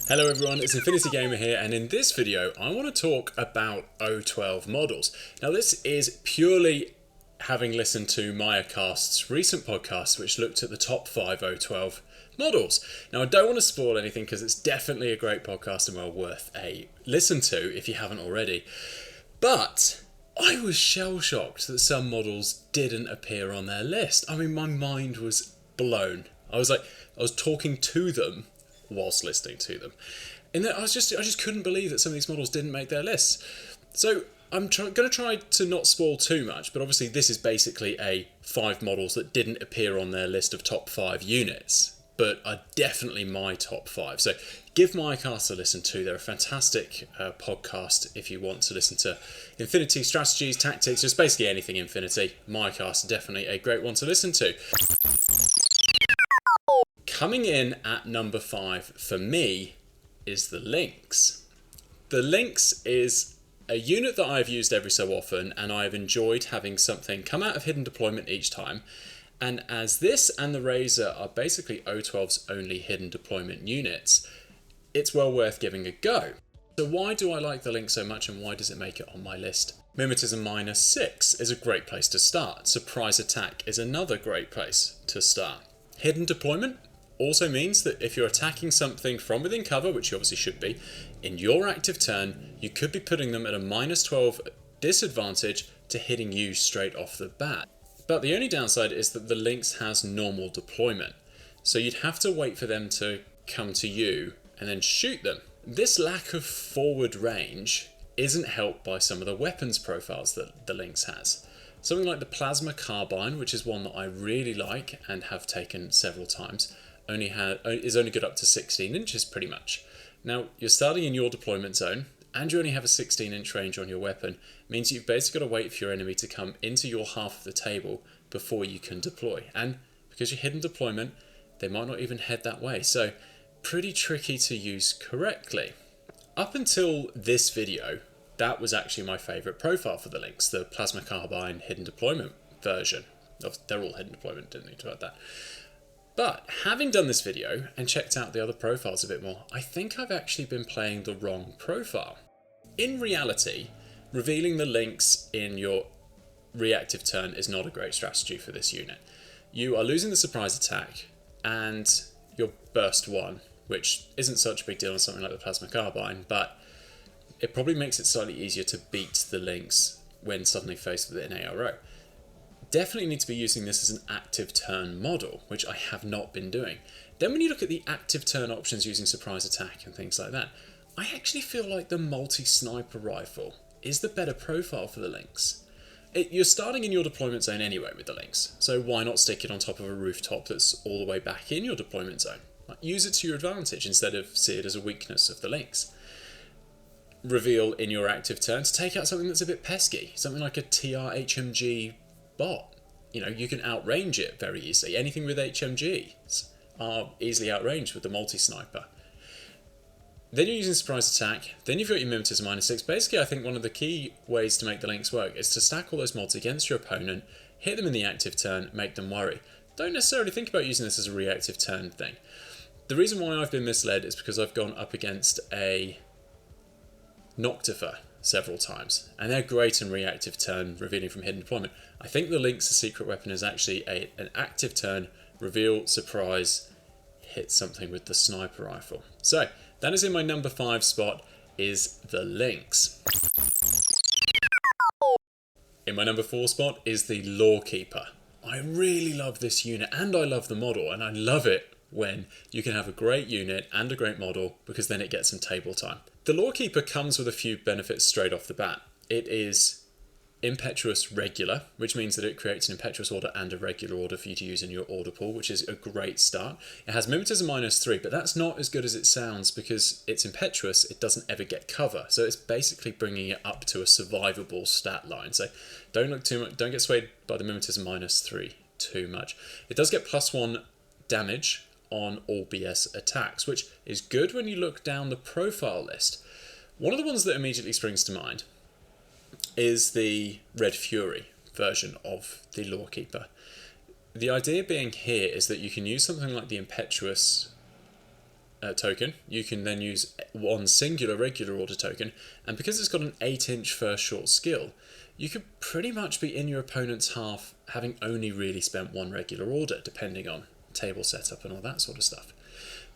Hello everyone, it's Infinity Gamer here, and in this video I want to talk about O12 models. Now this is purely having listened to Mayacast's recent podcast which looked at the top 5 O12 models. Now I don't want to spoil anything because it's definitely a great podcast and well worth a listen to if you haven't already. But I was shell-shocked that some models didn't appear on their list. I mean, my mind was blown. I was talking to them whilst listening to them. And I just couldn't believe that some of these models didn't make their lists. So I'm going to try to not spoil too much, but obviously this is basically a 5 models that didn't appear on their list of top 5 units, but are definitely my top 5. So give Mayacast a listen to. They're a fantastic podcast if you want to listen to Infinity strategies, tactics, just basically anything Infinity. Mayacast, definitely a great one to listen to. Coming in at number 5 for me is the Lynx. The Lynx is a unit that I've used every so often, and I've enjoyed having something come out of hidden deployment each time. And as this and the Razor are basically O12's only hidden deployment units, it's well worth giving a go. So why do I like the Lynx so much, and why does it make it on my list? Mimetism -6 is a great place to start. Surprise attack is another great place to start. Hidden deployment also means that if you're attacking something from within cover, which you obviously should be, in your active turn, you could be putting them at a -12 disadvantage to hitting you straight off the bat. But the only downside is that the Lynx has normal deployment, so you'd have to wait for them to come to you and then shoot them. This lack of forward range isn't helped by some of the weapons profiles that the Lynx has. Something like the Plasma Carbine, which is one that I really like and have taken several times, is only good up to 16 inches pretty much. Now, you're starting in your deployment zone, and you only have a 16-inch range on your weapon, means you've basically got to wait for your enemy to come into your half of the table before you can deploy. And because you're hidden deployment, they might not even head that way. So, pretty tricky to use correctly. Up until this video, that was actually my favourite profile for the Lynx, the Plasma Carbine hidden deployment version. They're all hidden deployment, didn't need to add that. But having done this video and checked out the other profiles a bit more, I think I've actually been playing the wrong profile. In reality, revealing the Lynx in your reactive turn is not a great strategy for this unit. You are losing the surprise attack and your burst 1, which isn't such a big deal on something like the Plasma Carbine, but it probably makes it slightly easier to beat the Lynx when suddenly faced with an ARO. Definitely need to be using this as an active turn model, which I have not been doing. Then when you look at the active turn options using surprise attack and things like that, I actually feel like the multi-sniper rifle is the better profile for the Lynx. You're starting in your deployment zone anyway with the Lynx, so why not stick it on top of a rooftop that's all the way back in your deployment zone? Use it to your advantage instead of see it as a weakness of the Lynx. Reveal in your active turn to take out something that's a bit pesky, something like a TR HMG bot. You can outrange it very easily. Anything with HMGs are easily outranged with the multi-sniper. Then you're using surprise attack, then you've got your Mimetism -6. Basically, I think one of the key ways to make the Lynx work is to stack all those mods against your opponent, hit them in the active turn, make them worry. Don't necessarily think about using this as a reactive turn thing. The reason why I've been misled is because I've gone up against a Lawkeeper several times, and they're great in reactive turn, revealing from hidden deployment. I think the Lynx's secret weapon is actually an active turn, reveal, surprise, hit something with the sniper rifle. So, that is in my number 5 spot, is the Lynx. In my number 4 spot is the Lawkeeper. I really love this unit, and I love the model, and I love it when you can have a great unit and a great model, because then it gets some table time. The Lawkeeper comes with a few benefits straight off the bat. It is impetuous regular, which means that it creates an impetuous order and a regular order for you to use in your order pool, which is a great start. It has Mimetism -3, but that's not as good as it sounds because it's impetuous, it doesn't ever get cover. So it's basically bringing it up to a survivable stat line. So don't get swayed by the Mimetism -3 too much. It does get +1 damage on all BS attacks, which is good when you look down the profile list. One of the ones that immediately springs to mind is the Red Fury version of the Lawkeeper. The idea being here is that you can use something like the Impetuous token, you can then use one singular regular order token, and because it's got an 8-inch first short skill, you could pretty much be in your opponent's half having only really spent one regular order, depending on table setup and all that sort of stuff.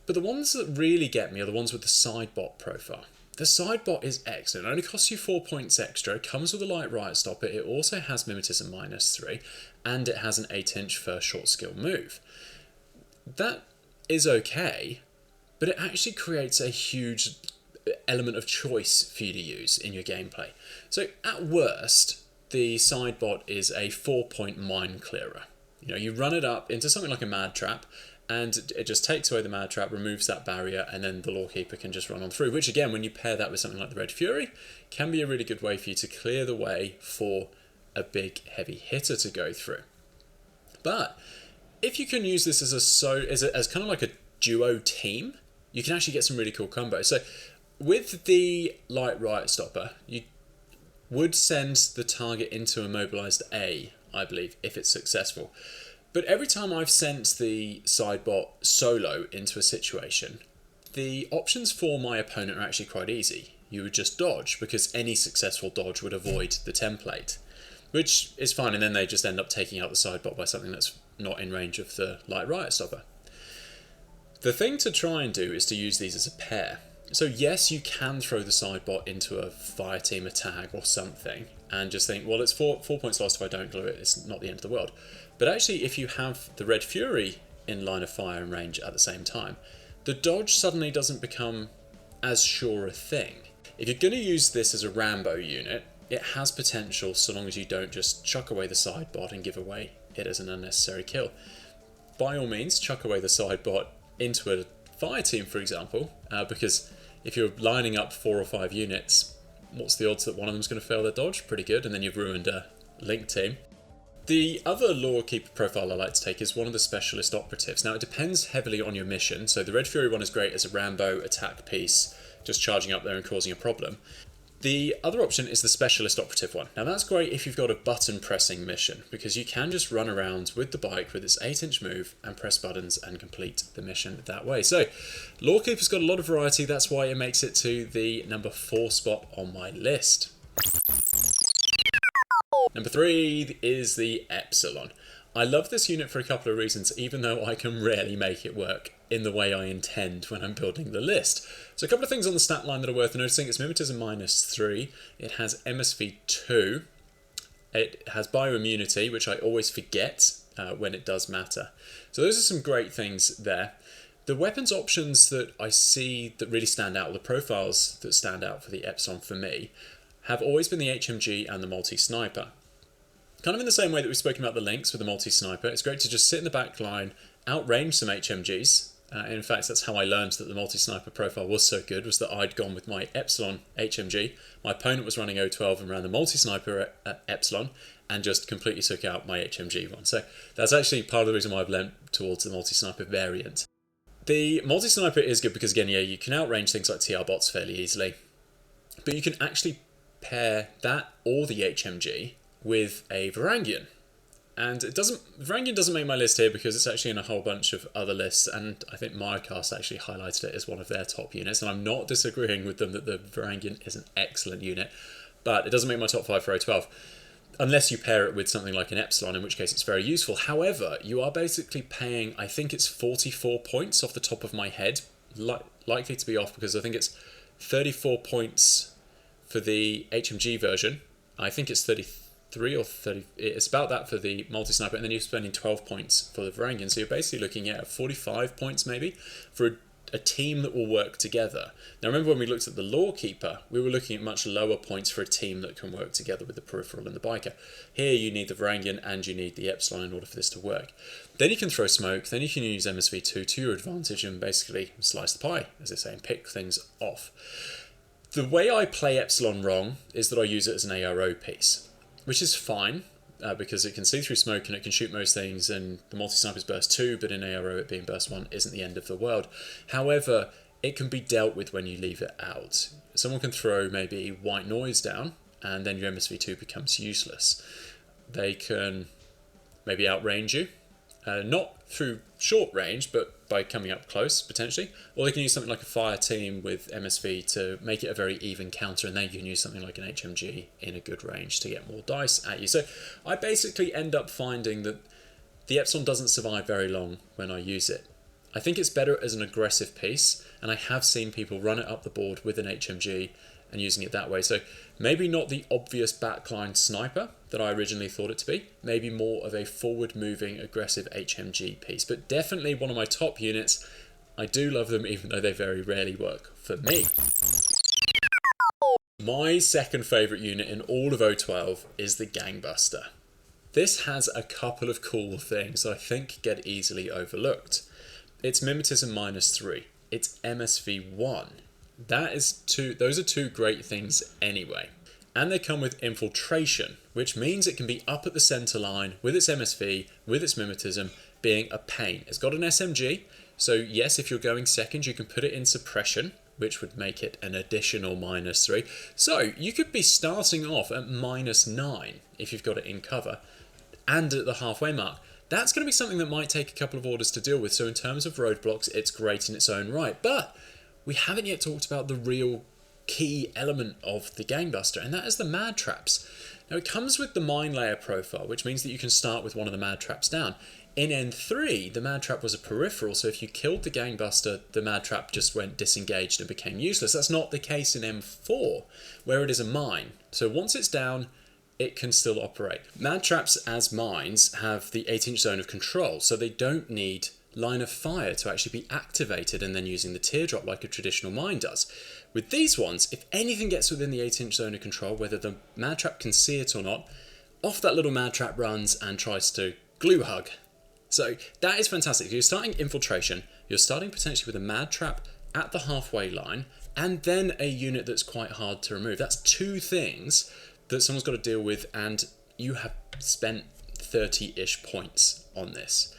But the ones that really get me are the ones with the sidebot profile. The sidebot is excellent. It only costs you 4 points extra. It comes with a light riot stopper. It also has mimetism -3, and it has an 8-inch first short skill move. That is okay, but it actually creates a huge element of choice for you to use in your gameplay. So at worst, the sidebot is a 4-point mine clearer. You run it up into something like a mad trap, and it just takes away the mad trap, removes that barrier, and then the Lawkeeper can just run on through, which again, when you pair that with something like the Red Fury, can be a really good way for you to clear the way for a big heavy hitter to go through. But if you can use this as kind of like a duo team, you can actually get some really cool combos. So with the light riot stopper, you would send the target into immobilized A, I believe, if it's successful. But every time I've sent the sidebot solo into a situation, the options for my opponent are actually quite easy. You would just dodge, because any successful dodge would avoid the template, which is fine, and then they just end up taking out the sidebot by something that's not in range of the light riot stopper. The thing to try and do is to use these as a pair. So yes, you can throw the sidebot into a fire team attack or something, and just think, well, it's 4 points lost if I don't glue it, it's not the end of the world. But actually, if you have the Red Fury in line of fire and range at the same time, the dodge suddenly doesn't become as sure a thing. If you're going to use this as a Rambo unit, it has potential so long as you don't just chuck away the sidebot and give away it as an unnecessary kill. By all means, chuck away the sidebot into a fire team, for example, because if you're lining up 4 or 5 units, what's the odds that one of them's going to fail their dodge? Pretty good, and then you've ruined a Link team. The other Lawkeeper profile I like to take is one of the specialist operatives. Now, it depends heavily on your mission. So the Red Fury one is great as a Rambo attack piece, just charging up there and causing a problem. The other option is the specialist operative one. Now, that's great if you've got a button pressing mission, because you can just run around with the bike with its 8-inch move and press buttons and complete the mission that way. So Lawkeeper's got a lot of variety. That's why it makes it to the number 4 spot on my list. Number 3 is the Epsilon. I love this unit for a couple of reasons, even though I can rarely make it work in the way I intend when I'm building the list. So a couple of things on the stat line that are worth noticing. It's mimetism -3, it has MSV 2, it has bioimmunity, which I always forget when it does matter. So those are some great things there. The weapons options that I see that really stand out, the profiles that stand out for the Epsilon for me, have always been the HMG and the multi-sniper. Kind of in the same way that we've spoken about the Lynx with the multi-sniper, it's great to just sit in the back line, outrange some HMGs. In fact, that's how I learned that the multi-sniper profile was so good, was that I'd gone with my Epsilon HMG, my opponent was running O12 and ran the multi-sniper at Epsilon, and just completely took out my HMG one. So that's actually part of the reason why I've leant towards the multi-sniper variant. The multi-sniper is good because, again, yeah, you can outrange things like TR bots fairly easily, but you can actually pair that or the HMG with a Varangian. And Varangian doesn't make my list here because it's actually in a whole bunch of other lists, and I think Mayacast actually highlighted it as one of their top units, and I'm not disagreeing with them that the Varangian is an excellent unit, but it doesn't make my top 5 for O12, unless you pair it with something like an Epsilon, in which case it's very useful. However, you are basically paying, I think it's 44 points off the top of my head, likely to be off because I think it's 34 points for the HMG version. I think it's 33 or 30. It's about that for the multi-sniper, and then you're spending 12 points for the Varangian. So you're basically looking at 45 points maybe for a team that will work together. Now remember when we looked at the Lawkeeper, we were looking at much lower points for a team that can work together with the peripheral and the biker. Here you need the Varangian and you need the Epsilon in order for this to work. Then you can throw smoke, then you can use MSV2 to your advantage and basically slice the pie, as they say, and pick things off. The way I play Epsilon wrong is that I use it as an ARO piece, which is fine, because it can see through smoke and it can shoot most things, and the multi-sniper's burst 2, but in ARO it being burst 1 isn't the end of the world. However, it can be dealt with when you leave it out. Someone can throw maybe white noise down, and then your MSV2 becomes useless. They can maybe outrange you, not through short range, but by coming up close, potentially. Or they can use something like a fire team with MSV to make it a very even counter, and then you can use something like an HMG in a good range to get more dice at you. So I basically end up finding that the Epsilon doesn't survive very long when I use it. I think it's better as an aggressive piece, and I have seen people run it up the board with an HMG and using it that way. So maybe not the obvious backline sniper that I originally thought it to be, maybe more of a forward-moving, aggressive HMG piece, but definitely one of my top units. I do love them, even though they very rarely work for me. My second favourite unit in all of O12 is the Gangbuster. This has a couple of cool things I think get easily overlooked. It's Mimetism -3. It's MSV 1. Those are two great things anyway. And they come with Infiltration, which means it can be up at the centre line with its MSV, with its Mimetism, being a pain. It's got an SMG, so yes, if you're going second, you can put it in Suppression, which would make it an additional -3. So you could be starting off at -9 if you've got it in cover, and at the halfway mark. That's going to be something that might take a couple of orders to deal with, so in terms of roadblocks, it's great in its own right. But we haven't yet talked about the real key element of the Gangbuster, and that is the mad traps. Now it comes with the mine layer profile, which means that you can start with one of the mad traps down. In N3, the mad trap was a peripheral, so if you killed the Gangbuster, the mad trap just went disengaged and became useless. That's not the case in M4, where it is a mine. So once it's down, it can still operate. Mad traps as mines have the 8-inch zone of control, so they don't need line of fire to actually be activated and then using the teardrop like a traditional mine does. With these ones, if anything gets within the 8-inch zone of control, whether the mad trap can see it or not, off that little mad trap runs and tries to glue hug. So that is fantastic. If you're starting Infiltration, you're starting potentially with a mad trap at the halfway line and then a unit that's quite hard to remove. That's two things that someone's got to deal with, and you have spent 30-ish points on this.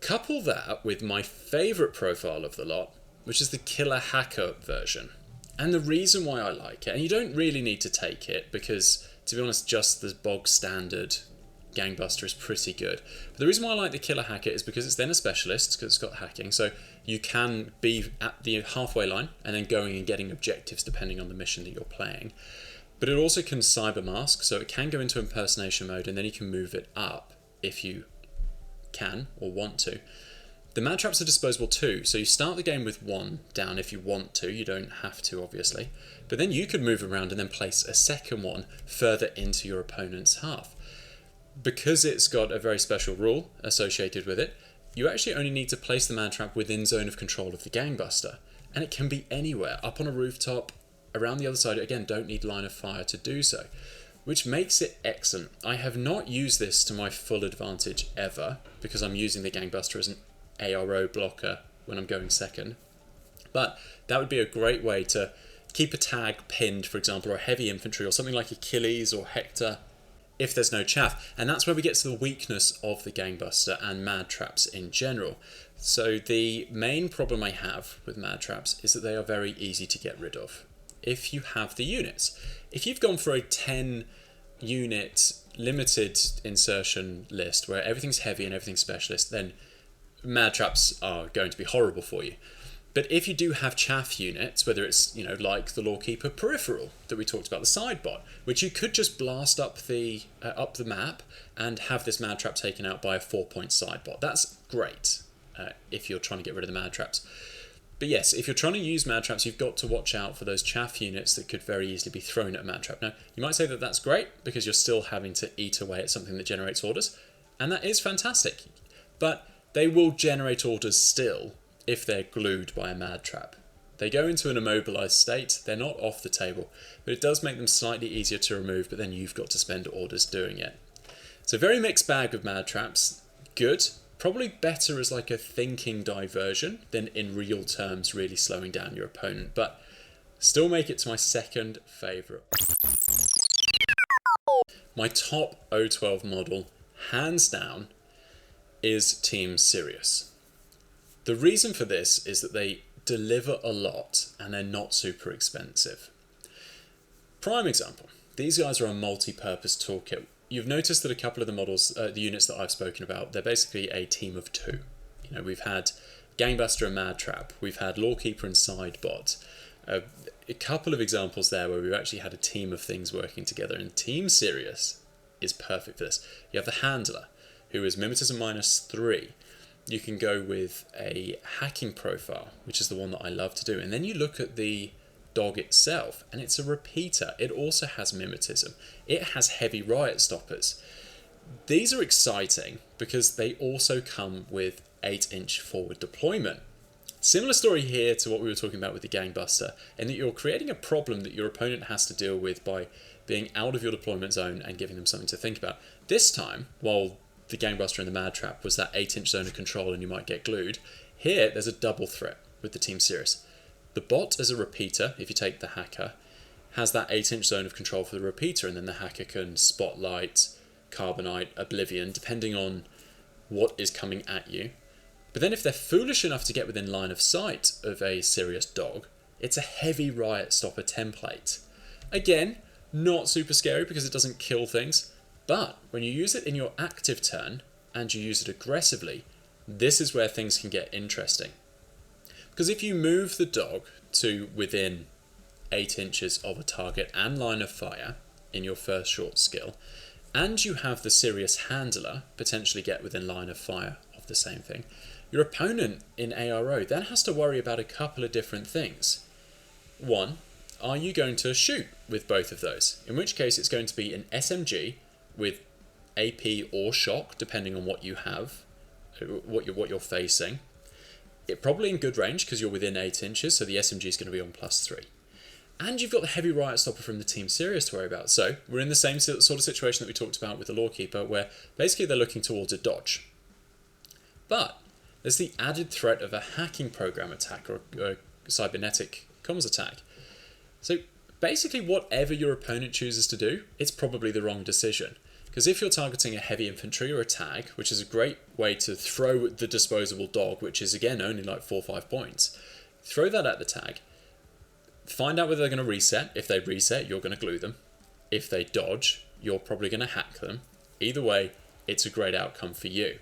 Couple that with my favourite profile of the lot, which is the Killer Hacker version. And the reason why I like it, and you don't really need to take it because, to be honest, just the bog standard Gangbuster is pretty good. But the reason why I like the Killer Hacker is because it's then a specialist, because it's got hacking, so you can be at the halfway line and then going and getting objectives depending on the mission that you're playing. But it also can cyber mask, so it can go into impersonation mode and then you can move it up if you can or want to. The mad traps are disposable too, so you start the game with one down if you want to. You don't have to, obviously. But then you could move around and then place a second one further into your opponent's half. Because it's got a very special rule associated with it, you actually only need to place the mad trap within zone of control of the Gangbuster. And it can be anywhere, up on a rooftop, around the other side. Again, don't need line of fire to do so, which makes it excellent. I have not used this to my full advantage ever, because I'm using the Gangbuster as an ARO blocker when I'm going second. But that would be a great way to keep a tag pinned, for example, or a heavy infantry, or something like Achilles or Hector, if there's no chaff. And that's where we get to the weakness of the Gangbuster and mad traps in general. So the main problem I have with mad traps is that they are very easy to get rid of if you have the units. If you've gone for a 10 unit limited insertion list where everything's heavy and everything's specialist, then mad traps are going to be horrible for you. But if you do have chaff units, whether it's, like the Lawkeeper peripheral that we talked about, the sidebot, which you could just blast up the map and have this mad trap taken out by a 4-point sidebot. That's great if you're trying to get rid of the mad traps. But yes, if you're trying to use mad traps, you've got to watch out for those chaff units that could very easily be thrown at a mad trap. Now, you might say that that's great because you're still having to eat away at something that generates orders, and that is fantastic. But they will generate orders still if they're glued by a mad trap. They go into an immobilized state, they're not off the table, but it does make them slightly easier to remove, but then you've got to spend orders doing it. It's a very mixed bag of mad traps. Good. Probably better as like a thinking diversion than in real terms really slowing down your opponent, but still make it to my second favourite. My top O12 model, hands down, is Team Sirius. The reason for this is that they deliver a lot and they're not super expensive. Prime example, these guys are a multi-purpose toolkit. you've noticed that a couple of the models, the units that I've spoken about, they're basically a team of two. We've had Gangbuster and Mad Trap, we've had Lawkeeper and Sidebot. A couple of examples there where we've actually had a team of things working together, and Team Sirius is perfect for this. You have the Handler, who is Mimetism -3. You can go with a hacking profile, which is the one that I love to do, and then you look at the dog itself, and it's a repeater. It also has mimetism. It has heavy riot stoppers. These are exciting because they also come with 8-inch forward deployment. Similar story here to what we were talking about with the Gangbuster, in that you're creating a problem that your opponent has to deal with by being out of your deployment zone and giving them something to think about. This time, while the Gangbuster and the Mad Trap was that 8-inch zone of control and you might get glued, here there's a double threat with the Team Sirius. The bot as a repeater, if you take the hacker, has that 8-inch zone of control for the repeater, and then the hacker can spotlight, carbonite, oblivion, depending on what is coming at you. But then if they're foolish enough to get within line of sight of a Sirius dog, it's a heavy riot stopper template. Again, not super scary because it doesn't kill things, but when you use it in your active turn, and you use it aggressively, this is where things can get interesting. Because if you move the dog to within 8 inches of a target and line of fire in your first short skill, and you have the Sirius Handler potentially get within line of fire of the same thing, your opponent in ARO then has to worry about a couple of different things. One, are you going to shoot with both of those? In which case it's going to be an SMG with AP or shock, depending on what you have, what you're facing. It probably in good range because you're within 8 inches, so the SMG is going to be on +3. And you've got the heavy riot stopper from the Team Sirius to worry about. So we're in the same sort of situation that we talked about with the Lawkeeper, where basically they're looking towards a dodge. But there's the added threat of a hacking program attack or a cybernetic comms attack. So basically whatever your opponent chooses to do, it's probably the wrong decision. Because if you're targeting a heavy infantry or a tag, which is a great way to throw the disposable dog, which is again only like 4 or 5 points, throw that at the tag, find out whether they're going to reset. If they reset, you're going to glue them. If they dodge, you're probably going to hack them. Either way, it's a great outcome for you.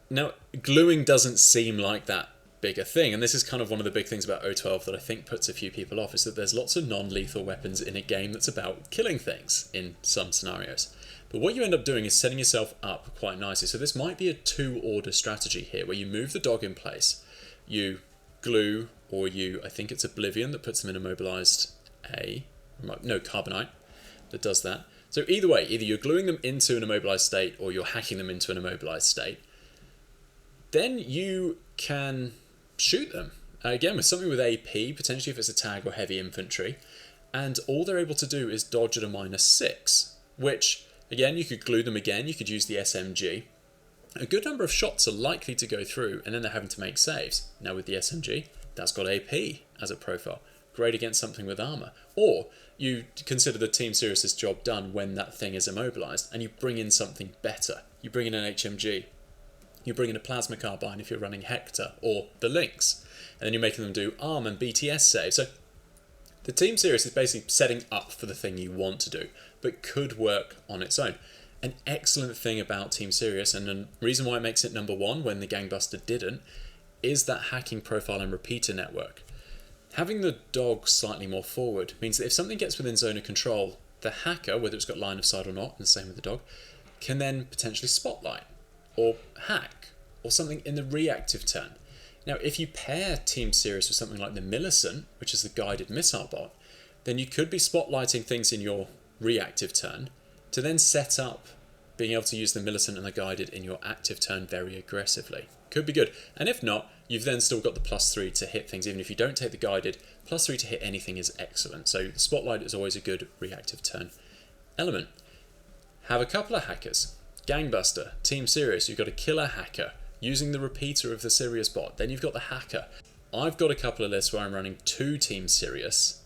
Now, gluing doesn't seem like that big a thing, and this is kind of one of the big things about O12 that I think puts a few people off, is that there's lots of non-lethal weapons in a game that's about killing things in some scenarios. But what you end up doing is setting yourself up quite nicely. So this might be a 2-order strategy here, where you move the dog in place, you glue, or I think it's Oblivion that puts them in immobilized Carbonite that does that. So either way, either you're gluing them into an immobilized state or you're hacking them into an immobilized state. Then you can shoot them. Again, with something with AP, potentially if it's a tag or heavy infantry, and all they're able to do is dodge at a -6, which, again, you could glue them again, you could use the SMG. A good number of shots are likely to go through, and then they're having to make saves. Now with the SMG, that's got AP as a profile. Great against something with armor. Or you consider the Team Sirius's job done when that thing is immobilized, and you bring in something better. You bring in an HMG. You bring in a plasma carbine if you're running Hector or the Lynx, and then you're making them do ARM and BTS saves. So the Team Sirius is basically setting up for the thing you want to do, but could work on its own. An excellent thing about Team Sirius, and the reason why it makes it number 1 when the Gangbuster didn't, is that hacking profile and repeater network. Having the dog slightly more forward means that if something gets within zone of control, the hacker, whether it's got line of sight or not, and the same with the dog, can then potentially spotlight or hack or something in the reactive turn. Now, if you pair Team Sirius with something like the Millicent, which is the guided missile bot, then you could be spotlighting things in your reactive turn to then set up being able to use the Millicent and the guided in your active turn very aggressively. Could be good. And if not, you've then still got the +3 to hit things. Even if you don't take the guided, +3 to hit anything is excellent. So the spotlight is always a good reactive turn element. Have a couple of hackers. Gangbuster, Team Sirius, you've got a killer hacker using the repeater of the Sirius bot. Then you've got the hacker. I've got a couple of lists where I'm running 2 Team Sirius,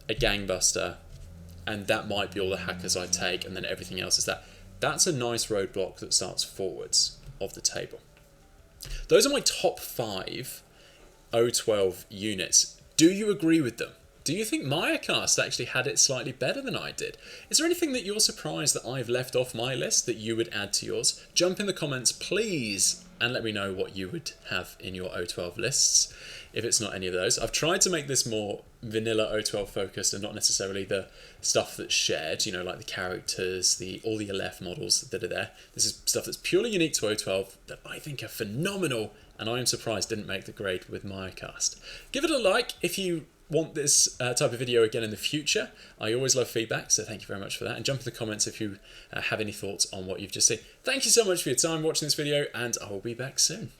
a Gangbuster, and that might be all the hackers I take, and then everything else is that. That's a nice roadblock that starts forwards of the table. Those are my top 5 O12 units. Do you agree with them? Do you think Mayacast actually had it slightly better than I did? Is there anything that you're surprised that I've left off my list that you would add to yours? Jump in the comments, please, and let me know what you would have in your O12 lists, if it's not any of those. I've tried to make this more vanilla O12 focused and not necessarily the stuff that's shared, you know, like the characters, all the LF models that are there. This is stuff that's purely unique to O12 that I think are phenomenal, and I am surprised didn't make the grade with Mayacast. Give it a like if you want this type of video again in the future. I always love feedback, so thank you very much for that. And jump in the comments if you have any thoughts on what you've just seen. Thank you so much for your time watching this video, and I will be back soon.